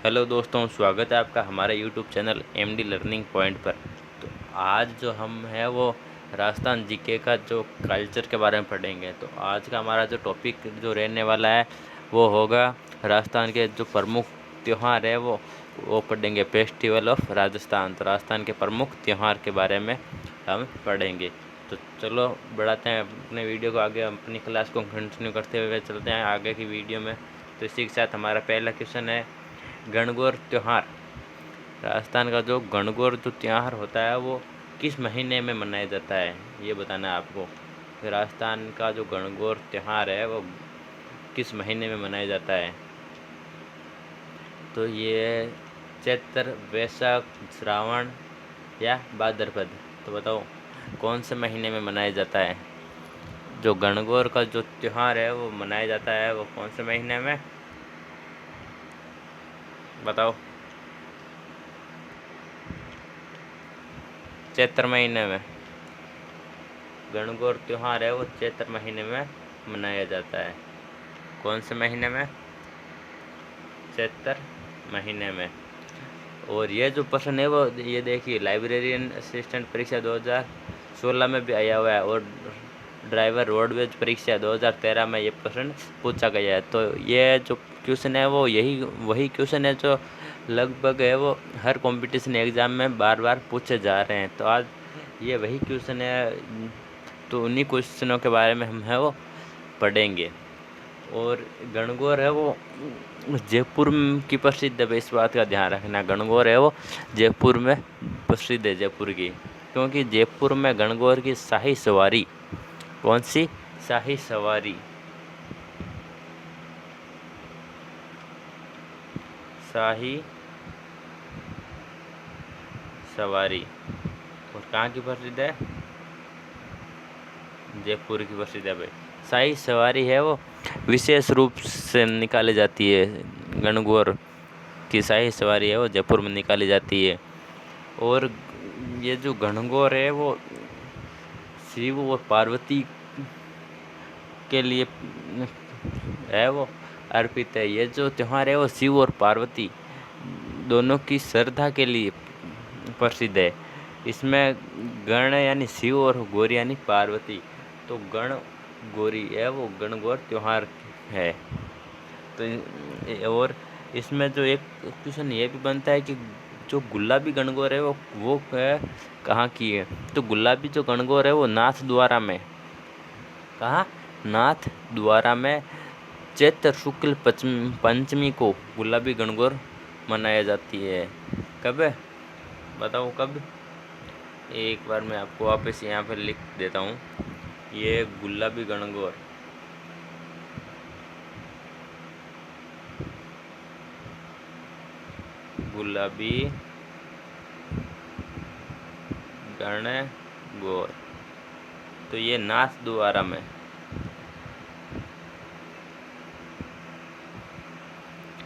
Hello दोस्तों, स्वागत है आपका हमारे YouTube channel MD learning point पर। तो आज जो हम है वो राजस्थान जीके का जो कल्चर के बारे में पढ़ेंगे। तो आज का हमारा जो टॉपिक जो रहने वाला है वो होगा राजस्थान के जो प्रमुख त्यौहार है वो पढ़ेंगे, फेस्टिवल ऑफ राजस्थान। तो राजस्थान के प्रमुख त्यौहार के बारे में हम पढ़ेंगे। तो चलो बढ़ाते हैं अपने वीडियो को आगे, अपनी क्लास को कंटिन्यू करते हुए चलते हैं आगे की वीडियो में। तो इसी के साथ हमारा पहला क्वेश्चन है, गणगौर त्यौहार। राजस्थान का जो गणगौर जो त्यौहार होता है वो किस महीने में मनाया जाता है, ये बताना है आपको। राजस्थान का जो गणगौर त्यौहार है वो किस महीने में मनाया जाता है। तो ये चैत्र, वैशाख, श्रावण या भाद्रपद। तो बताओ कौन से महीने में मनाया जाता है। जो गणगौर का जो त्यौहार है वो मनाया जाता है वो कौन से महीने में, बताओ। चैत्र महीने में। गणगौर त्यौहार है वो चैत्र महीने में मनाया जाता है। कौन से महीने में? चैत्र महीने में। और ये जो प्रश्न है वो ये देखिए, लाइब्रेरियन असिस्टेंट परीक्षा 2016 में भी आया हुआ है और ड्राइवर रोडवेज परीक्षा 2013 में ये प्रश्न पूछा गया है। तो ये जो क्वेश्चन है वो वही क्वेश्चन है जो लगभग है वो हर कंपटीशन एग्ज़ाम में बार बार पूछे जा रहे हैं। तो आज ये वही क्वेश्चन है, तो उन्हीं क्वेश्चनों के बारे में हम है वो पढ़ेंगे। और गणगौर है वो जयपुर की प्रसिद्ध है, इस बात का ध्यान रखना। गणगौर है वो जयपुर में प्रसिद्ध है, जयपुर की, क्योंकि जयपुर में गणगौर की शाही सवारी, कौन सी शाही सवारी, शाही सवारी, और कहाँ की प्रसिद्ध है? जयपुर की प्रसिद्ध है भाई। शाही सवारी है वो विशेष रूप से निकाली जाती है। गणगौर की शाही सवारी है वो जयपुर में निकाली जाती है। और ये जो गणगौर है वो शिव और पार्वती के लिए है वो अर्पित है। ये जो त्यौहार है वो शिव और पार्वती दोनों की श्रद्धा के लिए प्रसिद्ध है। इसमें गण यानी शिव और गौरी यानी पार्वती, तो गण गौरी है वो गणगौर त्यौहार है। तो और इसमें जो एक क्वेश्चन ये भी बनता है कि जो गुलाबी गणगौर है वो कहाँ की है। तो गुलाबी जो गणगौर है वो नाथ द्वारा में, कहाँ? नाथ द्वारा में चैत्र शुक्ल पंचमी को गुलाबी गणगौर मनाया जाती है। कब है, बताओ कब? एक बार मैं आपको वापस यहाँ पर लिख देता हूँ। ये गुलाबी गणगौर, गुलाबी गणगौर, तो ये नाथ द्वारा में,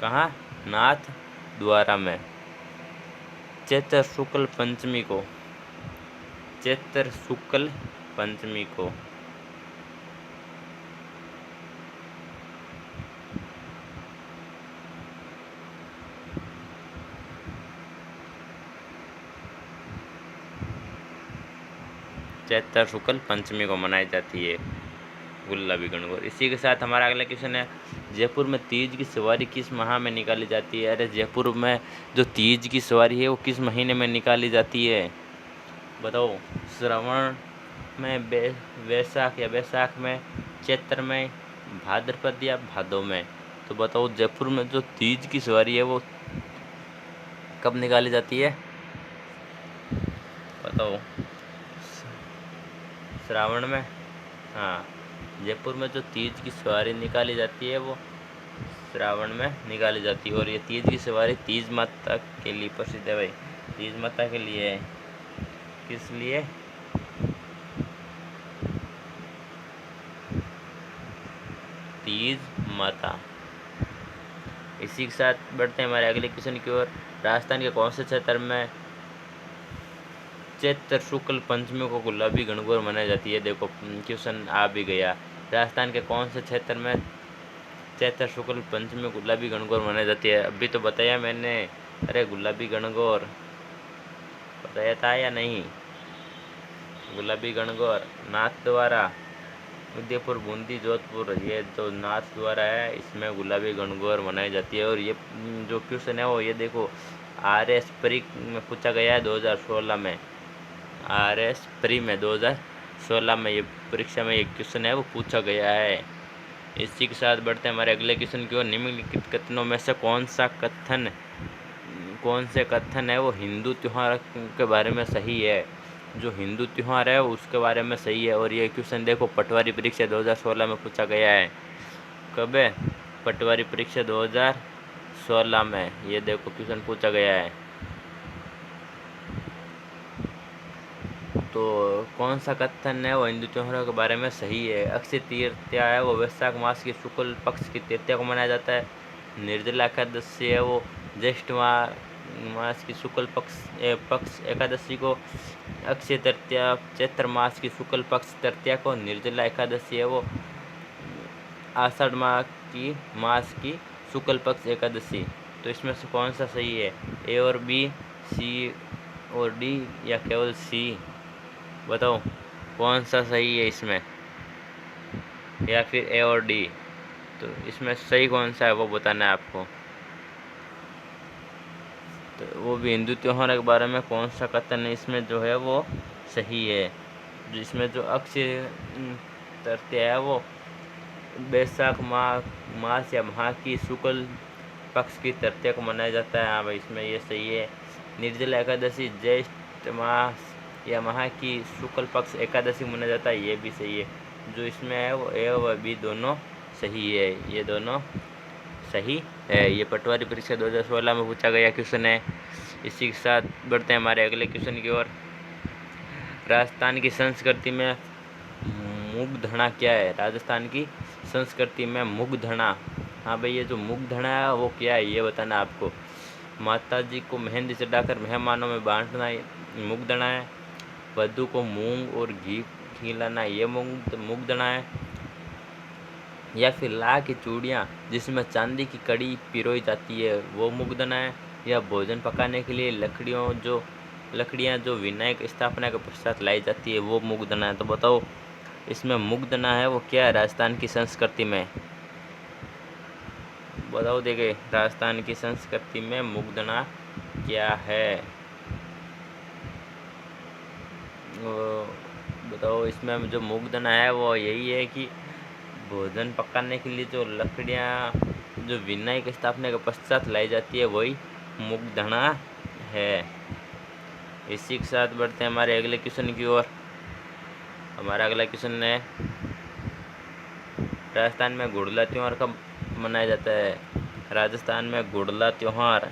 कहाँ? नाथ द्वारा में चैत्र शुक्ल पंचमी को, चैत्र शुक्ल पंचमी को चैत्र शुक्ल पंचमी को मनाई जाती है गुलाबी गणगौर। इसी के साथ हमारा अगला क्वेश्चन है, जयपुर में तीज की सवारी किस माह में निकाली जाती है। अरे जयपुर में जो तीज की सवारी है वो किस महीने में निकाली जाती है, बताओ। श्रावण में, वैशाख या बैसाख में, चैत्र में, भाद्रपद या भादो में। तो बताओ जयपुर में जो तीज की सवारी है वो कब निकाली जाती है, बताओ। श्रावण में। हाँ, जयपुर में जो तीज की सवारी निकाली जाती है वो श्रावण में निकाली जाती है। और ये तीज की सवारी तीज माता के लिए प्रसिद्ध है भाई, तीज माता के लिए है। किस लिए? तीज माता। इसी के साथ बढ़ते हैं हमारे अगले क्वेश्चन की ओर। राजस्थान के कौन से क्षेत्र में चैत्र शुक्ल पंचमी को गुलाबी गणगौर मनाई जाती है। देखो क्वेश्चन आ भी गया। राजस्थान के कौन से क्षेत्र में चैत्र शुक्ल पंचमी गुलाबी गणगौर मनाई जाती है। अभी तो बताया मैंने, अरे गुलाबी गणगौर बताया था या नहीं? गुलाबी गणगौर नाथ द्वारा उदयपुर, बूंदी, जोधपुर, ये तो नाथ द्वारा है, इसमें गुलाबी गणगौर मनाई जाती है। और ये जो क्वेश्चन है वो ये देखो, RS प्री में पूछा गया है 2016 में। RS प्री में 2016 में ये परीक्षा में ये क्वेश्चन है वो पूछा गया है। इसी के साथ बढ़ते हैं हमारे अगले क्वेश्चन की ओर। निम्नलिखित कथनों में से कौन से कथन है वो हिंदू त्यौहार के बारे में सही है? जो हिंदू त्यौहार है उसके बारे में सही है। और ये क्वेश्चन देखो पटवारी परीक्षा 2016 में पूछा गया है। कब है? पटवारी परीक्षा 2016 में ये देखो क्वेश्चन पूछा गया है। तो कौन सा कथन है वो हिंदू त्योहारों के बारे में सही है? अक्षय तृतीया है वो वैशाख मास की शुक्ल पक्ष की तृतीया को मनाया जाता है। निर्जला एकादशी है वो ज्येष्ठ मास की शुक्ल पक्ष एकादशी को। अक्षय तृतीया चैत्र मास की शुक्ल पक्ष तृतीया को। निर्जला एकादशी है वो आषाढ़ मास की शुक्ल पक्ष एकादशी। तो इसमें से कौन सा सही है? ए और बी, सी और डी या केवल सी? बताओ कौन सा सही है इसमें, या फिर ए और डी? तो इसमें सही कौन सा है वो बताना है आपको। तो वो भी हिंदू त्योहार के बारे में कौन सा कथन है इसमें जो है वो सही है? जिसमें जो अक्षय तृतीया है वो बैसाख मास या माह की शुक्ल पक्ष की तृतीया को मनाया जाता है। हाँ भाई इसमें ये सही है। निर्जला एकादशी ज्येष्ठ मास या माह की शुक्ल पक्ष एकादशी मनाया जाता है, ये भी सही है। जो इसमें है वो ए व बी दोनों सही है, ये दोनों सही है। ये पटवारी परीक्षा 2016 में पूछा गया क्वेश्चन है। इसी के साथ बढ़ते हैं हमारे अगले क्वेश्चन की ओर। राजस्थान की संस्कृति में मुगधणा क्या है? राजस्थान की संस्कृति में मुगधणा, हाँ भाई ये जो मुगधणा है वो क्या है ये बताना आपको। माता जी को मेहंदी चढ़ाकर मेहमानों में बांटना मुगधणा है। वधू को मूंग और घी खिलाना ये मुगधणा है। या फिर लाह की चूड़ियाँ जिसमें चांदी की कड़ी पिरोई जाती है वो मुगधणा है। या भोजन पकाने के लिए लकड़ियाँ जो विनायक स्थापना के पश्चात लाई जाती है वो मुगधणा है। तो बताओ इसमें मुगधणा है वो क्या है राजस्थान की संस्कृति में? बताओ देखे राजस्थान की संस्कृति में मुगधणा क्या है? बताओ इसमें जो मुगधणा है वो यही है कि भोजन पकाने के लिए जो लकड़ियाँ जो विनायक स्थापना के पश्चात लाई जाती है वही मुगधणा है। इसी के साथ बढ़ते हैं हमारे अगले क्वेश्चन की ओर। हमारा अगला क्वेश्चन है राजस्थान में गुड़ला त्यौहार कब मनाया जाता है? राजस्थान में गुड़ला त्यौहार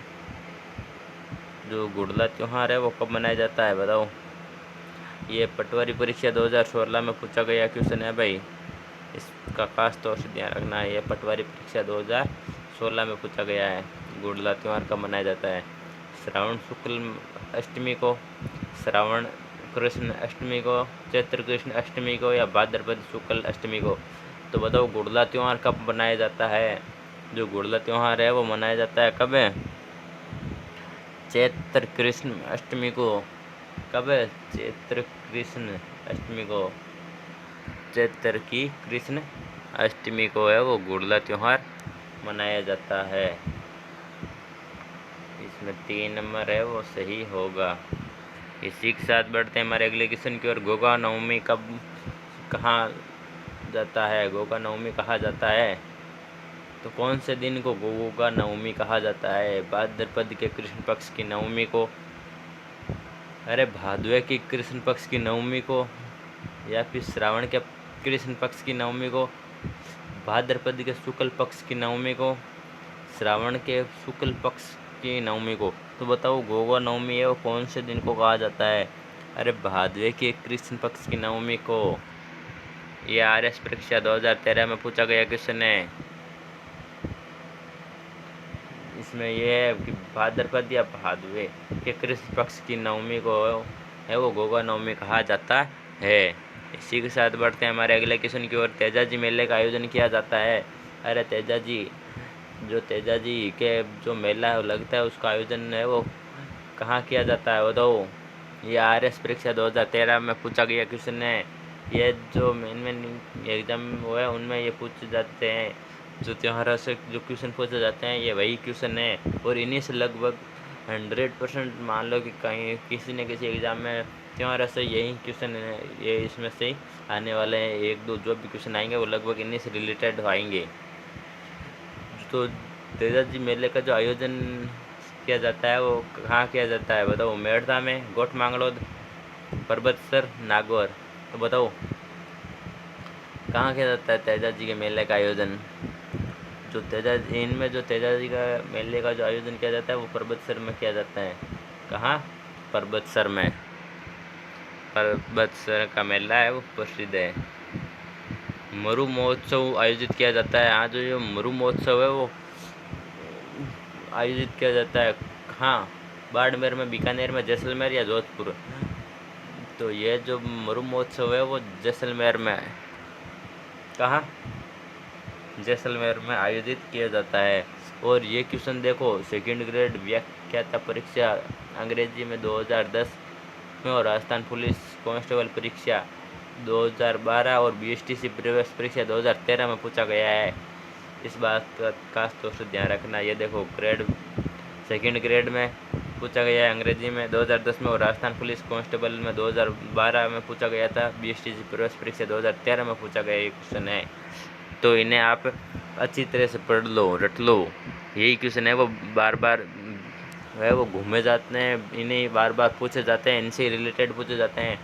है वो कब मनाया जाता है बताओ। ये पटवारी परीक्षा 2016 में पूछा गया क्वेश्चन है भाई, इसका खास तौर से ध्यान रखना है। ये पटवारी परीक्षा 2016 में पूछा गया है। गुड़ला त्यौहार कब मनाया जाता है? श्रावण शुक्ल अष्टमी को, श्रावण कृष्ण अष्टमी को, चैत्र कृष्ण अष्टमी को, या भाद्रपद शुक्ल अष्टमी को? तो बताओ गुड़ला त्यौहार कब मनाया जाता है? जो गुड़ला त्यौहार है वो मनाया जाता है कब है? चैत्र कृष्ण अष्टमी को। कब है? चैत्र कृष्ण अष्टमी को। चैत्र की कृष्ण अष्टमी को है वो गुड़ला त्यौहार मनाया जाता है। इसमें 3 नंबर है वो सही होगा। इसी के साथ बढ़ते हैं हमारे अगले क्वेश्चन की ओर। गोगा नवमी कब कहा जाता है? गोगा नवमी कहा जाता है तो कौन से दिन को गोगा नवमी कहा जाता है? भाद्रपद के कृष्ण पक्ष की नवमी को, अरे भादवे की कृष्ण पक्ष की नवमी को, या फिर श्रावण के कृष्ण पक्ष की नवमी को, भाद्रपद के शुक्ल पक्ष की नवमी को, श्रावण के शुक्ल पक्ष की नवमी को? तो बताओ गोगा नवमी है वो कौन से दिन को कहा जाता है? अरे भादवे के कृष्ण पक्ष की नवमी को। ये RS परीक्षा 2013 में पूछा गया क्वेश्चन है। इसमें यह है कि भाद्रपद या भादवे के कृष्ण पक्ष की नवमी को है वो गोगा नवमी कहा जाता है। इसी के साथ बढ़ते हैं हमारे अगले क्वेश्चन की ओर। तेजाजी मेले का आयोजन किया जाता है अरे तेजा जी, जो तेजा जी के जो मेला लगता है उसका आयोजन है वो कहाँ किया जाता है बताओ। ये RS परीक्षा 2013 में पूछा गया क्वेश्चन है। ये जो मेन एग्जाम हुआ है उनमें ये पूछे जाते हैं, जो त्योहारों से जो क्वेश्चन पूछे जाते हैं ये वही क्वेश्चन है। और इन्हीं से लगभग 100% मान लो कि कहीं किसी न किसी एग्ज़ाम में त्योहारों से यही क्वेश्चन है, ये इसमें से ही आने वाले हैं। एक दो जो भी क्वेश्चन आएंगे वो लगभग इन्हीं से रिलेटेड आएंगे। तो तेजा जी मेले का जो आयोजन किया जाता है वो कहाँ किया जाता है बताओ। मेड़ता में, गोठ मांगलोद, परबतसर, नागौर। तो बताओ कहाँ किया जाता है तेजा जी के मेले का आयोजन। जो तेजा इनमें जो तेजा जी का मेले का जो आयोजन किया जाता है वो परबतसर में किया जाता है। कहाँ? परबतसर में। परबतसर का मेला है वो प्रसिद्ध है। मरु महोत्सव आयोजित किया जाता है। हाँ, जो ये मरु महोत्सव है वो आयोजित किया जाता है कहाँ? बाड़मेर में, बीकानेर में, जैसलमेर या जोधपुर। तो ये जो मरु महोत्सव है वो जैसलमेर में है। कहाँ? जैसलमेर में आयोजित किया जाता है। और ये क्वेश्चन देखो, सेकंड ग्रेड व्याख्याता परीक्षा अंग्रेजी में 2010 में और राजस्थान पुलिस कांस्टेबल परीक्षा 2012 और BSTC प्रवेश परीक्षा 2013 में पूछा गया है। इस बात का खास तौर से ध्यान रखना। ये देखो ग्रेड सेकंड ग्रेड में पूछा गया है अंग्रेजी में 2010 में और राजस्थान पुलिस कांस्टेबल में 2012 में पूछा गया था। BSTC प्रवेश परीक्षा 2013 में पूछा गया ये क्वेश्चन है। तो इन्हें आप अच्छी तरह से पढ़ लो, रट लो। यही क्वेश्चन है वो बार बार है वो घूमे जाते हैं, इन्हें बार बार पूछे जाते हैं, इनसे रिलेटेड पूछे जाते हैं।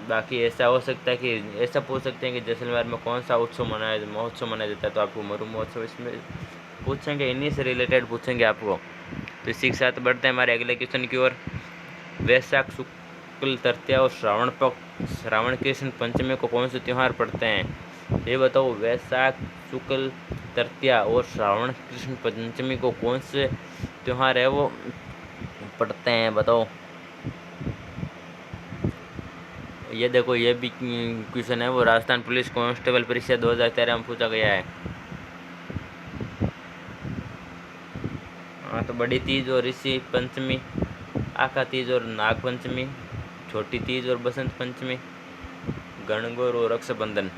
बाकी ऐसा हो सकता है कि ऐसा पूछ सकते हैं कि जैसलमेर में कौन सा महोत्सव मनाया जाता है, तो आपको मरु महोत्सव इसमें पूछेंगे, इन्हीं से रिलेटेड पूछेंगे आपको। तो इसी के साथ बढ़ते हैं हमारे अगले क्वेश्चन की ओर। वैशाख शुक्ल तृतीया और श्रावण कृष्ण पंचमी को कौन से त्यौहार पड़ते हैं? ये बताओ, वैशाख शुक्ल तृतीया और श्रावण कृष्ण पंचमी को कौन से त्यौहार है वो पढ़ते हैं बताओ। ये देखो, ये भी क्वेश्चन है वो राजस्थान पुलिस कांस्टेबल परीक्षा 2013 में पूछा गया है। हाँ, तो बड़ी तीज और ऋषि पंचमी, आका तीज और नाग पंचमी, छोटी तीज और बसंत पंचमी, गणगौर और रक्षाबंधन।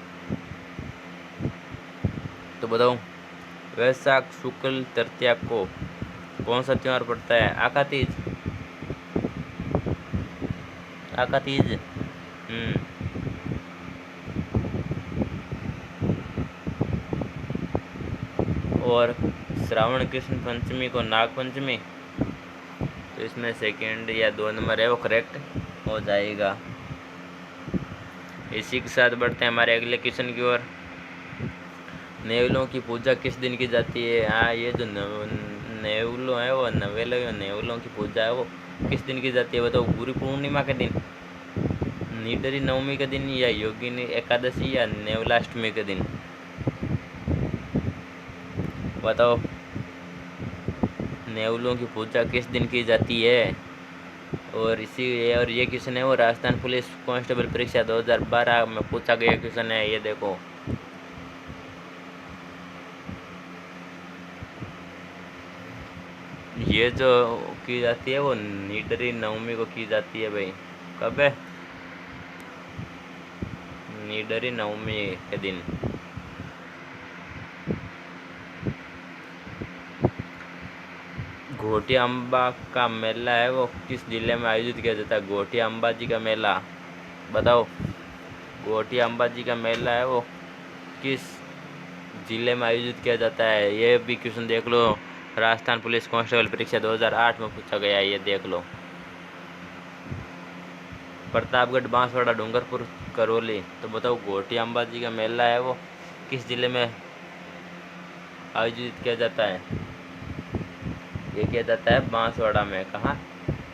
तो बताओ, वैशाख शुक्ल तृतीया को कौन सा त्यौहार पड़ता है? आका तीज। आका तीज। और श्रावण कृष्ण पंचमी को नाग पंचमी। तो इसमें सेकंड या 2 नंबर है वो करेक्ट हो जाएगा। इसी के साथ बढ़ते हैं हमारे अगले क्वेश्चन की ओर। नेवलों की पूजा किस दिन की जाती है? हाँ, ये जो नेवलों है वो नेवलों की पूजा है वो किस दिन की जाती है बताओ। गुरु पूर्णिमा के दिन, निडरी नवमी के दिन, या योगिनी एकादशी, या नेवलाष्टमी के दिन। बताओ, नेवलों की पूजा किस दिन की जाती है? और ये क्वेश्चन है वो राजस्थान पुलिस कांस्टेबल परीक्षा 2012 में पूछा गया क्वेश्चन है। ये देखो, ये जो की जाती है वो निडरी नवमी को की जाती है भाई। कब है? निडरी नवमी के दिन। घोटिया अम्बा का मेला है वो किस जिले में आयोजित किया जाता है? घोटिया अम्बा जी का मेला। बताओ, घोटिया अम्बा जी का मेला है वो किस जिले में आयोजित किया जाता है? ये भी क्वेश्चन देख लो, राजस्थान पुलिस कांस्टेबल परीक्षा 2008 में पूछा गया है। ये देख लो। प्रतापगढ़, बांसवाड़ा, डूंगरपुर, करौली। तो बताओ, घोटिया अम्बा जी का मेला है वो किस जिले में आयोजित किया जाता है? ये किया जाता है बांसवाड़ा में। कहाँ?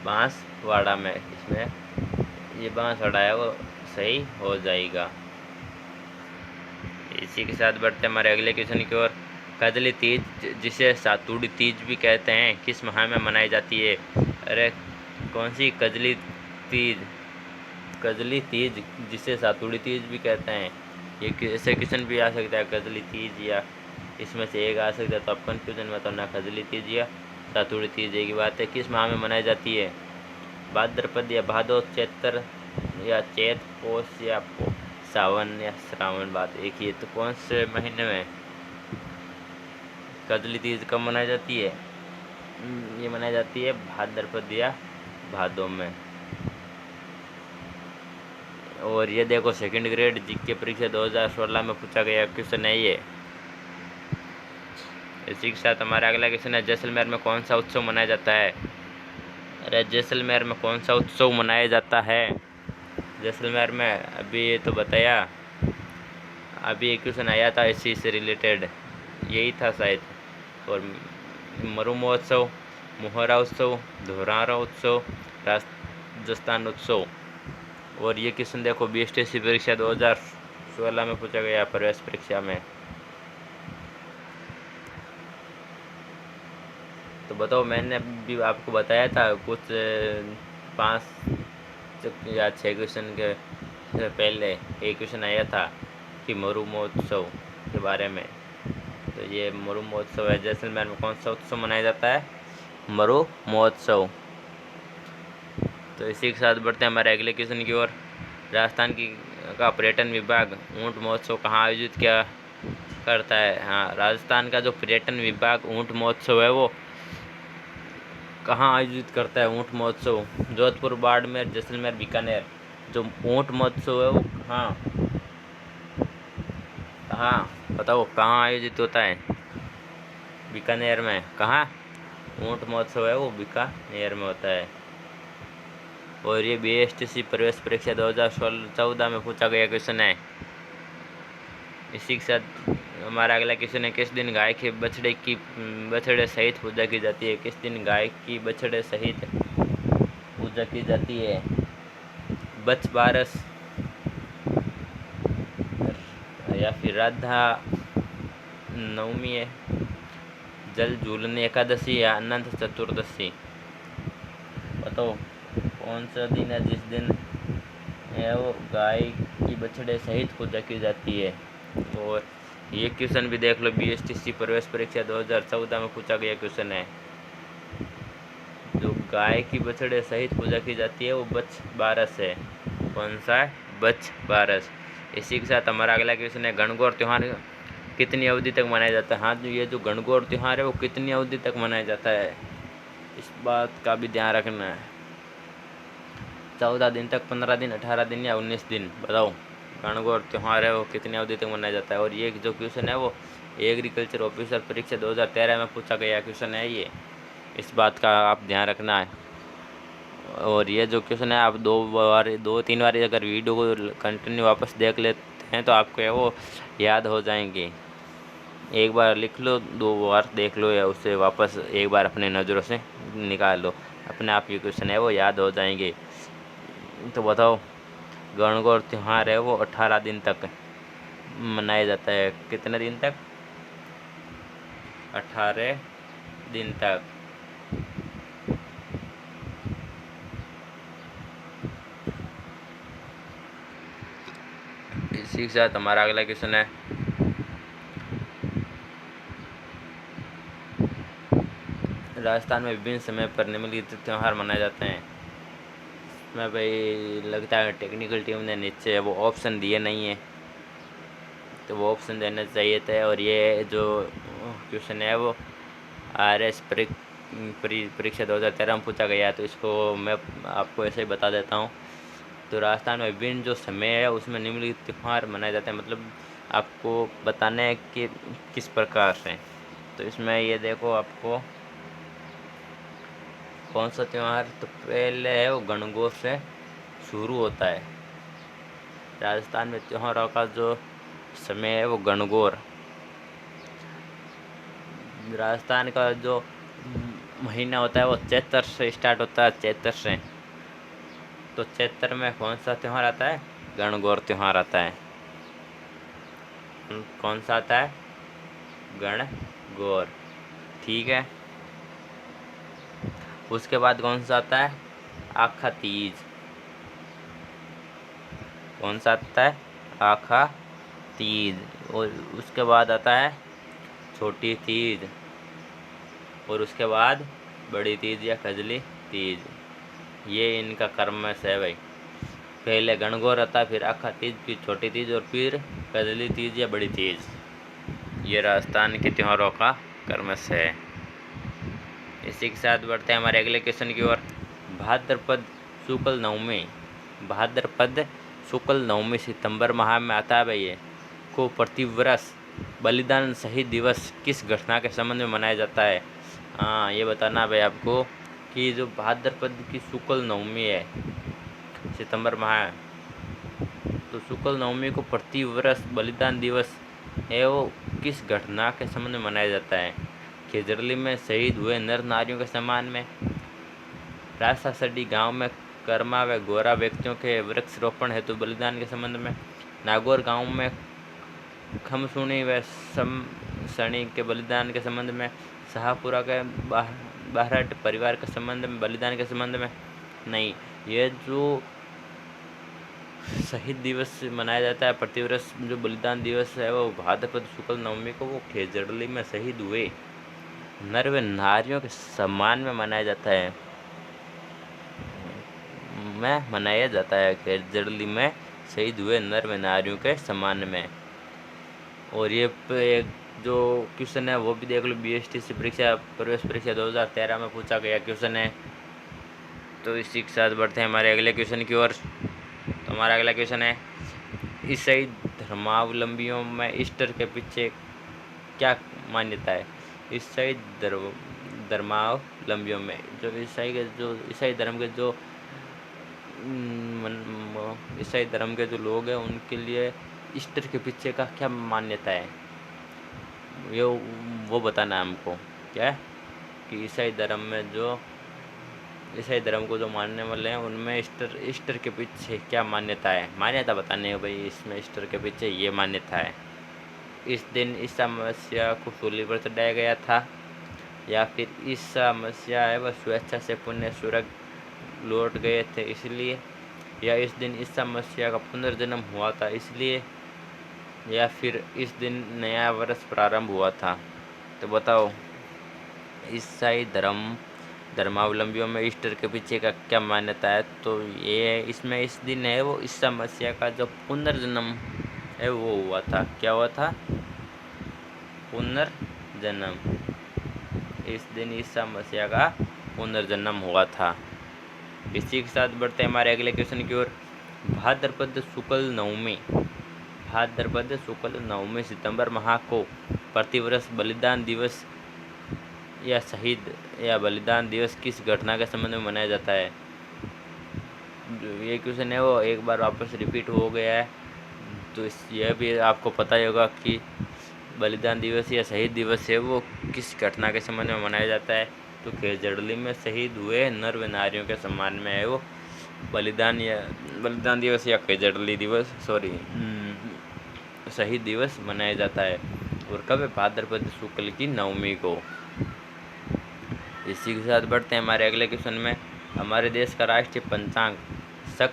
बांसवाड़ा में। इसमें ये बांसवाड़ा है वो सही हो जाएगा। इसी के साथ बढ़ते हमारे अगले क्वेश्चन की ओर। कजली तीज, जिसे सातुड़ी तीज भी कहते हैं, किस माह में मनाई जाती है? अरे कौन सी कजली तीज? कजली तीज, जिसे सातुड़ी तीज भी कहते हैं। ये ऐसे क्वेश्चन भी आ सकता है, कजली तीज या इसमें से एक आ सकता है, तो आप कन्फ्यूजन में तो ना खजली तीज या सातुड़ी तीज की बात है। किस माह में मनाई जाती है? भाद्रपद या भादो, चैत्र या चैत, पौष या सावन या श्रावण, बात एक ही है। तो कौन से महीने में कजली तीज कब मनाई जाती है? ये मनाई जाती है भाद्रपद या भादों में। और ये देखो सेकंड ग्रेड जीके परीक्षा 2016 में पूछा गया क्वेश्चन है ये। इसी के साथ हमारा अगला क्वेश्चन है, जैसलमेर में कौन सा उत्सव मनाया जाता है? अरे जैसलमेर में कौन सा उत्सव मनाया जाता है? जैसलमेर में अभी ये तो बताया, अभी एक क्वेश्चन आया था इसी से रिलेटेड, यही था शायद। और मरु महोत्सव, मोहरा उत्सव, धोरारा उत्सव, राजस्थान उत्सव। और ये क्वेश्चन देखो बीएसटीसी परीक्षा 2016 में पूछा गया प्रवेश परीक्षा में। तो बताओ, मैंने भी आपको बताया था कुछ 5 या 6 क्वेश्चन के पहले एक क्वेश्चन आया था कि मरु महोत्सव के बारे में। तो ये मरु महोत्सव है। जैसलमेर में कौन सा उत्सव मनाया जाता है? मरु महोत्सव। तो इसी के साथ बढ़ते हैं हमारे अगले क्वेश्चन की ओर। राजस्थान का पर्यटन विभाग ऊंट महोत्सव कहाँ आयोजित किया करता है? हाँ, राजस्थान का जो पर्यटन विभाग ऊंट महोत्सव है वो कहाँ आयोजित करता है? ऊंट महोत्सव जोधपुर, बाड़मेर, जैसलमेर, बीकानेर। जो ऊंट महोत्सव है वो कहाँ कहाँ बताओ कहाँ आयोजित होता है? बीकानेर में। कहाँ ऊंट महोत्सव है वो? बीकानेर में होता है। और ये बीएसटीसी प्रवेश परीक्षा 2014 में पूछा गया क्वेश्चन है। इसी के साथ हमारा अगला क्वेश्चन है, किस दिन गाय के बछड़े सहित पूजा की जाती है? किस दिन गाय की बछड़े सहित पूजा की जाती है? बछ बारस या फिर राधा नवमी है, जल झूलने एकादशी या अनंत चतुर्दशी। बताओ कौन सा दिन है जिस दिन है वो गाय की बछड़े सहित पूजा की जाती है? और ये क्वेश्चन भी देख लो, बीएसटीसी प्रवेश परीक्षा 2014 में पूछा गया क्वेश्चन है। जो गाय की बछड़े सहित पूजा की जाती है वो बछ बारस है। कौन सा है? बछ बारस। इसी के साथ हमारा अगला क्वेश्चन है, गणगौर त्यौहार कितनी अवधि तक मनाया जाता है? हाँ, ये जो गणगौर त्यौहार है वो कितनी अवधि तक मनाया जाता है? इस बात का भी ध्यान रखना है। 14 दिन तक, 15 दिन, 18 दिन या 19 दिन। बताओ गणगौर त्यौहार है वो कितनी अवधि तक मनाया जाता है? और ये जो क्वेश्चन है वो एग्रीकल्चर ऑफिसर परीक्षा 2013 में पूछा गया क्वेश्चन है ये। इस बात का आप ध्यान रखना है। और ये जो क्वेश्चन है आप 2-3 बार अगर वीडियो को कंटिन्यू वापस देख लेते हैं तो आपको है वो याद हो जाएंगे। एक बार लिख लो, 2 बार देख लो, या उससे वापस एक बार अपने नज़रों से निकाल लो, अपने आप ये क्वेश्चन है वो याद हो जाएंगे। तो बताओ गणगौर त्यौहार है वो 18 दिन तक मनाया जाता है। कितने दिन तक? 18 दिन तक। इसी के साथ हमारा अगला क्वेश्चन है, राजस्थान में विभिन्न समय पर निम्नलिखित त्यौहार मनाए जाते हैं। मैं भाई लगता है टेक्निकल टीम ने नीचे वो ऑप्शन दिए नहीं है, तो वो ऑप्शन देने चाहिए थे। और ये जो क्वेश्चन है वो RS परीक्षा 2013 में पूछा गया, तो इसको मैं आपको ऐसे ही बता देता हूँ। तो राजस्थान में विभिन्न जो समय है उसमें निम्नलिखित त्यौहार मनाए जाते हैं, मतलब आपको बताना है कि किस प्रकार से। तो इसमें ये देखो आपको कौन सा त्यौहार, तो पहले है वो गणगौर से शुरू होता है। राजस्थान में त्योहारों का जो समय है वो गणगौर। राजस्थान का जो महीना होता है वो चैत्र से स्टार्ट होता है, चैत्र से। तो चैत्र में कौन सा त्यौहार आता है? गणगौर त्यौहार आता है। कौन सा आता है? गणगौर। ठीक है। उसके बाद कौन सा आता है? आखा तीज। कौन सा आता है? आखा तीज। और उसके बाद आता है छोटी तीज और उसके बाद बड़ी तीज या कजली तीज, ये इनका कर्मस है भाई। पहले गणगौर आता, फिर आखा तीज, फिर छोटी तीज और फिर कजली तीज या बड़ी तीज। ये राजस्थान के त्योहारों का कर्मस है। इसी के साथ बढ़ते हैं हमारे अगले क्वेश्चन की ओर। भाद्रपद शुक्ल नवमी, भाद्रपद शुक्ल नवमी सितंबर माह में आता है भाई ये, को प्रतिवर्ष बलिदान शहीद दिवस किस घटना के संबंध में मनाया जाता है। हाँ, ये बताना भाई आपको कि जो भाद्रपद की शुक्ल नवमी है सितंबर माह, तो शुक्ल नवमी को प्रतिवर्ष बलिदान दिवस है वो किस घटना के संबंध में मनाया जाता है। खेजरली में शहीद हुए नर नारियों के सम्मान में, रासासडी गांव में कर्मा व गोरा व्यक्तियों के वृक्षारोपण हेतु बलिदान के संबंध में, नागौर गांव में खमसुणी व समसणी के बलिदान के संबंध में, शाहपुरा के बाहरट परिवार के संबंध में बलिदान के संबंध में। नहीं, ये जो शहीद दिवस मनाया जाता है प्रतिवर्ष, जो बलिदान दिवस है वो भाद्रपद शुक्ल नवमी को वो खेजड़ली में शहीद हुए नर व नारियों के सम्मान में मनाया जाता है, खेजड़ली में शहीद हुए नर व नारियों के सम्मान में। और ये एक जो क्वेश्चन है वो भी देख लो, BSTC परीक्षा प्रवेश परीक्षा 2013 में पूछा गया क्वेश्चन है। तो इसी के साथ बढ़ते हैं हमारे अगले क्वेश्चन की ओर। तो हमारा अगला क्वेश्चन है, ईसाई धर्मावलंबियों में ईस्टर के पीछे क्या मान्यता है। ईसाई धर्मावलंबियों में जो ईसाई धर्म के जो लोग हैं उनके लिए ईस्टर के पीछे का क्या मान्यता है, ये वो बताना है हमको। क्या है कि ईसाई धर्म को जो मानने वाले हैं उनमें ईस्टर के पीछे क्या मान्यता है, मान्यता बताने है भाई। इसमें ईस्टर के पीछे ये मान्यता है, इस दिन ईसा मसीह को सूली पर चढ़ाया गया था, या फिर ईसा मसीह है वह स्वेच्छा से पुण्य स्वर्ग लौट गए थे इसलिए, या इस दिन ईसा मसीह का पुनर्जन्म हुआ था इसलिए, या फिर इस दिन नया वर्ष प्रारंभ हुआ था। तो बताओ ईसाई धर्मावलंबियों में ईस्टर के पीछे का क्या मान्यता है। तो ये इसमें इस दिन है वो ईसा मसीह का जो पुनर्जन्म है वो हुआ था। क्या हुआ था? पुनर्जन्म। इस दिन ईसा मसीह का पुनर्जन्म हुआ था। इसी के साथ बढ़ते हैं हमारे अगले क्वेश्चन की ओर। भाद्रपद शुक्ल नवमी सितंबर माह को प्रतिवर्ष बलिदान दिवस या शहीद या बलिदान दिवस किस घटना के संबंध में मनाया जाता है। ये क्वेश्चन है वो एक बार वापस रिपीट हो गया है, तो यह भी आपको पता ही होगा कि बलिदान दिवस या शहीद दिवस है वो किस घटना के संबंध में मनाया जाता है। तो खेजड़ली में शहीद हुए नर व नारियों के सम्मान में है वो बलिदान दिवस या खेजड़ली दिवस शहीद दिवस मनाया जाता है। और कब है? भाद्रपद शुक्ल की नवमी को। इसी के साथ बढ़ते हैं हमारे अगले क्वेश्चन में। हमारे देश का राष्ट्रीय पंचांग शक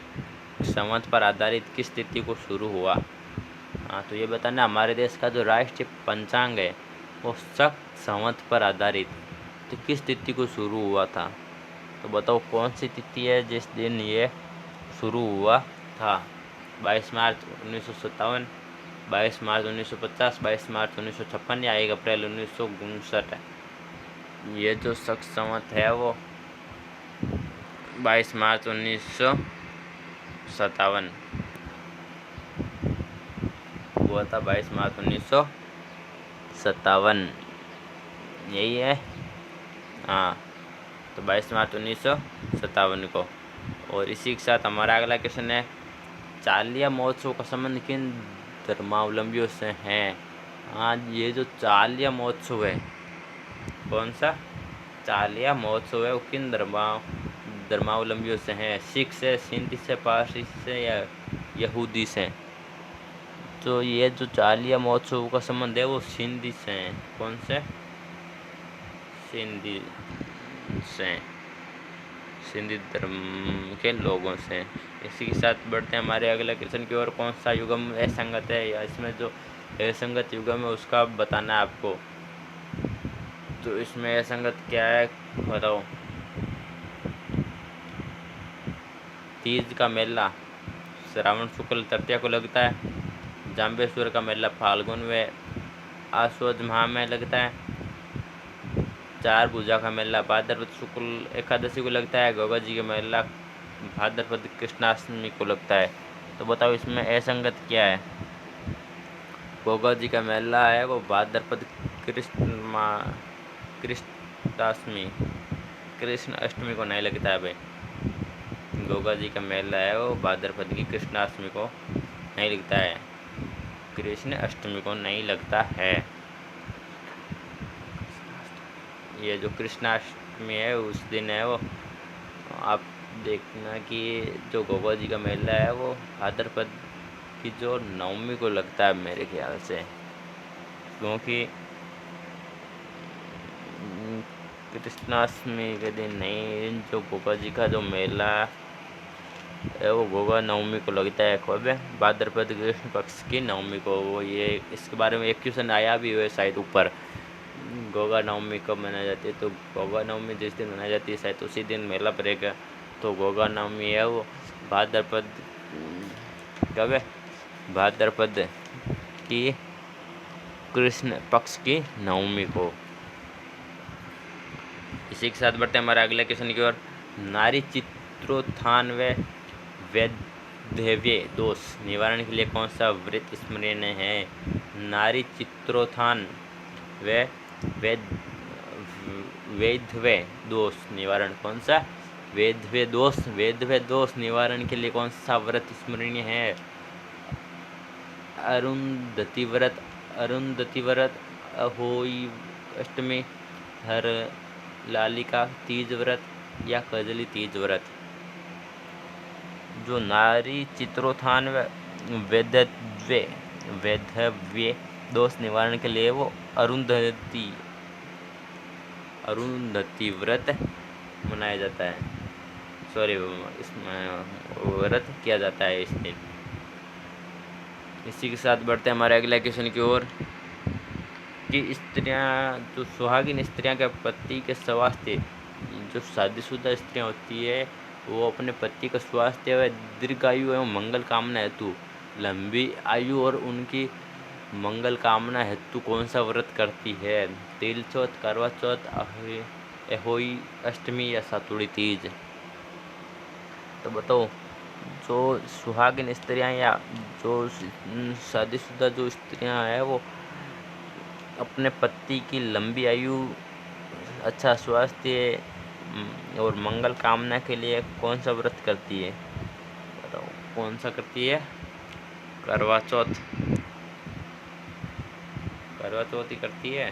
संवत पर आधारित किस तिथि को शुरू हुआ। हाँ, तो ये बताना हमारे देश का जो राष्ट्रीय पंचांग है वो शक संवत पर आधारित तो किस तिथि को शुरू हुआ था। तो बताओ कौन सी तिथि है जिस दिन ये शुरू हुआ था। 22 मार्च 1957, 22 मार्च 1950, 22 मार्च 1956 या 1 अप्रैल 1959 है। ये जो शक संवत है वो 22 मार्च 1957 हुआ था। 22 मार्च 1957 यही है। हाँ, तो 22 मार्च 1957 को। और इसी के साथ हमारा अगला क्वेश्चन है, चालिया महोत्सव का संबंध किन धर्मावलंबियों से है। हाँ, ये जो चालिया महोत्सव है, कौन सा चालिया महोत्सव है वो किन धर्मावलंबियों से हैं। सिख से, सिंधी से, पारसी से या यहूदी से। तो ये जो चालिया महोत्सव का संबंध है वो सिंधी से है। कौन से? सिंधी से, सिंधी धर्म के लोगों से। इसी के साथ बढ़ते हैं हमारे अगले क्वेश्चन की ओर। कौन सा युगम असंगत है या इसमें जो असंगत युगम है उसका बताना है आपको। तो इसमें असंगत क्या है बताओ। तीज का मेला श्रावण शुक्ल तृतीया को लगता है। जाम्बेश्वर का मेला फाल्गुन व आश्वज माह में लगता है। चार भुजा का मेला भाद्रपद शुक्ल एकादशी को लगता है। गोगा जी का मेला भाद्रपद कृष्णाष्टमी को लगता है। तो बताओ इसमें असंगत क्या है। गोगा जी का मेला है वो भाद्रपद कृष्णाष्टमी कृष्ण अष्टमी को नहीं लगता है भाई। गोगा जी का मेला है वो भाद्रपद की कृष्णाष्टमी को नहीं लगता है। कृष्ण अष्टमी को नहीं लगता है। ये जो कृष्णाष्टमी है उस दिन है वो आप देखना कि जो गोगा जी का मेला है वो भाद्रपद की जो नवमी को लगता है मेरे ख्याल से। क्योंकि कृष्णाष्टमी के दिन नहीं, जो गोगा जी का जो मेला है वो गोगा नवमी को लगता है। कब है? भाद्रपद कृष्ण पक्ष की नवमी को। वो ये इसके बारे में एक क्वेश्चन आया भी हुआ है शायद ऊपर। गोगा नवमी कब मनाई जाती है? तो गोगा नवमी जिस दिन मनाई जाती है शायद उसी दिन मेला पड़ेगा। तो गोगा नवमी है वो भाद्रपद कब है? भाद्रपद की कृष्ण पक्ष की नवमी को। इसी के साथ बढ़ते हैं हमारे अगले क्वेश्चन की ओर। नारी चित्रोत्थान व वैधव्य दोष निवारण के लिए कौन सा व्रत स्मरणीय है? नारी चित्रोत्थान व वैधव्य दोष निवारण कौन सा? वैधव्य दोष निवारण के लिए कौन सा व्रत स्मरणीय है? अरुंधति व्रत, अहोई अष्टमी, हर लालिका तीज व्रत या कजली तीज व्रत। जो नारी चित्रोत्थान वैधव्य दोष निवारण के लिए वो अरुंधति व्रत मनाया जाता है। सॉरी, इसमें व्रत किया जाता है इस दिन। इसी के साथ बढ़ते हैं हमारे अगले क्वेश्चन की ओर कि स्त्रियां जो सुहागिन स्त्रियां के पति के स्वास्थ्य, जो शादीशुदा स्त्रियां होती है वो अपने पति का स्वास्थ्य व दीर्घायु एवं मंगल कामना हेतु, लंबी आयु और उनकी मंगल कामना हेतु कौन सा व्रत करती है? तिल चौथ, करवा चौथ, अहोई अष्टमी या सातुड़ी तीज। तो बताओ जो सुहागिन स्त्रियां या जो शादीशुदा जो स्त्रियां हैं वो अपने पति की लंबी आयु, अच्छा स्वास्थ्य और मंगल कामना के लिए कौन सा व्रत करती है? बताओ कौन सा करती है? करवा चौथ ही करती है।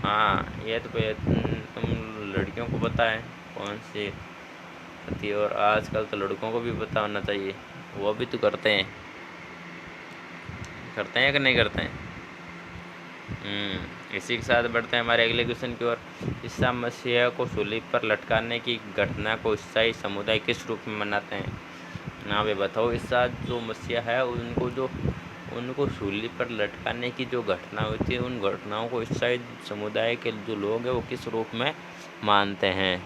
हाँ, ये तो तुम लड़कियों को पता है कौन सी करती है, और आजकल तो लड़कों को भी पता होना चाहिए, वो भी तो करते हैं कि नहीं करते हैं। इसी के साथ बढ़ते हैं हमारे अगले क्वेश्चन की ओर। ईसा मसीह को सूली पर लटकाने की घटना को ईसाई समुदाय किस रूप में मनाते हैं? हाँ भाई बताओ, ईसा जो मसीह है उनको सूली पर लटकाने की जो घटना होती है उन घटनाओं को ईसाई समुदाय के जो लोग हैं वो किस रूप में मानते हैं?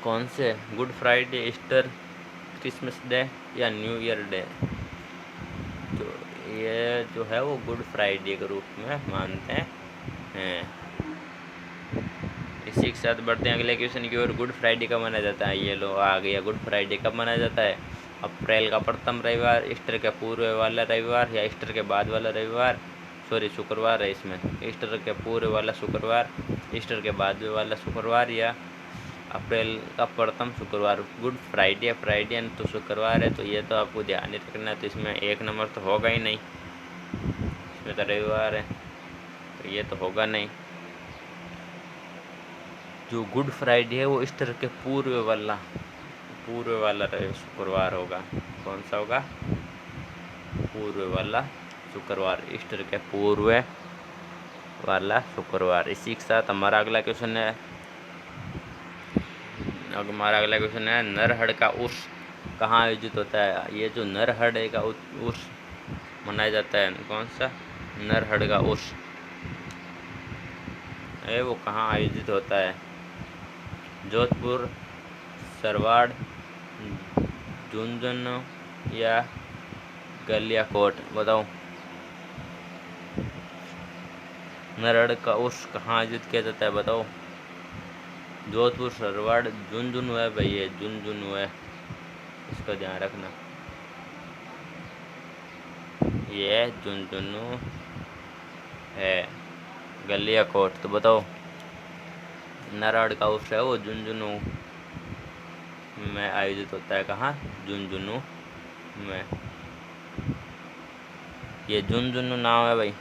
कौन से? Good Friday, Easter, Christmas day या न्यू ईयर डे। तो ये जो है वो गुड फ्राइडे के रूप में मानते हैं। इसी के साथ बढ़ते हैं अगले क्वेश्चन की ओर। गुड फ्राइडे कब मनाया जाता है? ये लो आ गया, गुड फ्राइडे कब मनाया जाता है? अप्रैल का प्रथम रविवार, ईस्टर के पूर्व वाला रविवार या ईस्टर के बाद वाला रविवार। सॉरी, शुक्रवार है इसमें। ईस्टर के पूर्व वाला शुक्रवार, ईस्टर के बाद वाला शुक्रवार या अप्रैल का प्रथम शुक्रवार। गुड फ्राइडे तो शुक्रवार है, तो ये तो आपको ध्यान ही रखना है। तो इसमें एक नंबर तो होगा ही नहीं, इसमें तो रविवार है तो ये तो होगा नहीं। जो गुड फ्राइडे है वो ईस्टर के पूर्व वाला शुक्रवार होगा। कौन सा होगा? पूर्व वाला शुक्रवार, ईस्टर के पूर्व वाला शुक्रवार। इसी के साथ हमारा अगला क्वेश्चन है नरहड़ का उर्स कहाँ आयोजित होता है? ये जो नरहड़ का उर्स मनाया जाता है कौन सा? नरहड़ का उर्स है वो कहाँ आयोजित होता है? जोधपुर, सरवाड़, झुंझुनू या गलियाकोट? बताओ। नरहड़ का उर्स कहाँ आयोजित किया जाता है? बताओ। जोधपुर, सरवाड़, झुंझुनू है भाई, ये झुंझुनू है, इसका ध्यान रखना। ये झुंझुनू है। गलियाकोट तो बताओ। नरहड़ का उर्स है वो झुंझुनू में आयोजित होता है। कहाँ? झुंझुनू में। ये झुंझुनू नाम है भाई।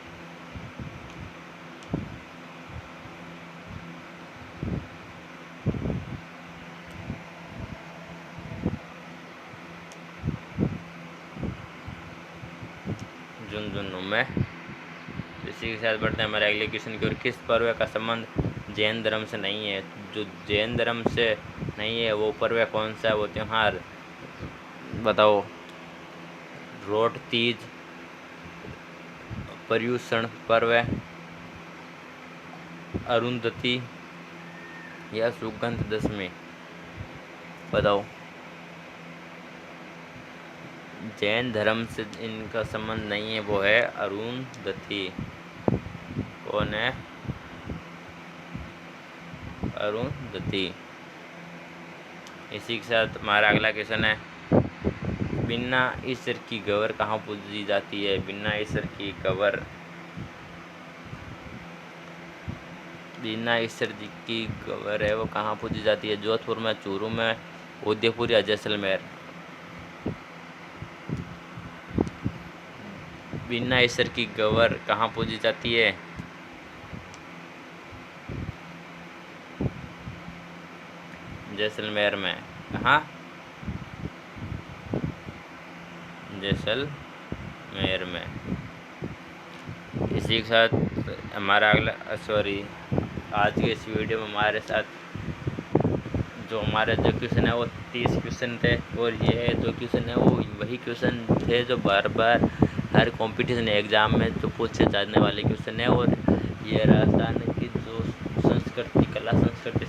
झुंझुनू में। इसी के साथ बढ़ते हैं हमारे अगले क्वेश्चन की ओर। किस पर्व का संबंध जैन धर्म से नहीं है? जो जैन धर्म से नहीं है वो पर्व कौन सा है, वो त्योहार? बताओ। रोट तीज, पर्युषण पर्व, अरुंधति या सुगंध दशमी? बताओ। जैन धर्म से इनका संबंध नहीं है, वो है अरुंधति। कौन है? अरुंधति। इसी के साथ हमारा अगला क्वेश्चन है, बिना ईश्वर की गवर कहाँ पूजी जाती है? बिना ईश्वर की गवर, बिना ईश्वर जी की गवर है वो कहाँ पूजी जाती है? जोधपुर में, चूरू में, उदयपुर या जैसलमेर? बिना ईश्वर की गवर कहाँ पूजी जाती है? जैसलमेर में। कहाँ? जैसलमेर में। इसी के साथ हमारा अगला आज के इस वीडियो में हमारे साथ जो हमारे जो क्वेश्चन है वो 30 क्वेश्चन थे, और ये जो क्वेश्चन है वो वही क्वेश्चन थे जो बार बार हर कंपटीशन एग्ज़ाम में जो पूछे जाने वाले क्वेश्चन है। और ये राजस्थान की जो संस्कृति कला संस्कृति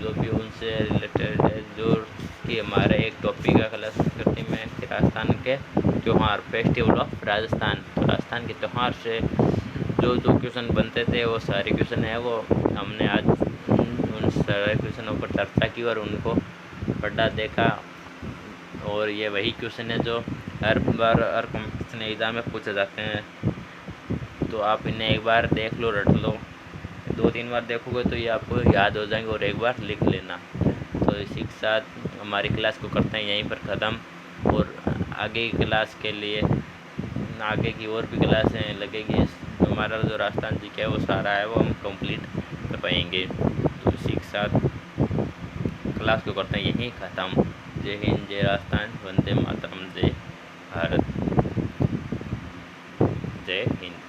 जो भी उनसे रिलेटेड है, जो कि हमारा एक टॉपिक है कला संस्कृति में कि राजस्थान के त्यौहार, फेस्टिवल ऑफ राजस्थान। तो राजस्थान के त्यौहार से जो जो क्वेश्चन बनते थे वो सारे क्वेश्चन है वो हमने आज उन सारे क्वेश्चनों पर चर्चा की और उनको पढ़ा देखा। और ये वही क्वेश्चन है जो हर बार हर कॉम्पिटिशन एग्ज़ाम में पूछे जाते हैं। तो आप इन्हें एक बार देख लो, रट लो, 2-3 बार देखोगे तो ये आपको याद हो जाएंगे, और एक बार लिख लेना। तो इसी के साथ हमारी क्लास को करते हैं यहीं पर ख़त्म, और आगे की क्लास के लिए आगे की और भी क्लासें लगेगी। तो हमारा जो राजस्थान जी का है वो सारा है वो हम कंप्लीट कर पाएंगे। तो इसी के साथ क्लास को करते हैं यहीं ख़त्म। जय हिंद, जय राजस्थान, वंदे मातरम, जय भारत, जय हिंद।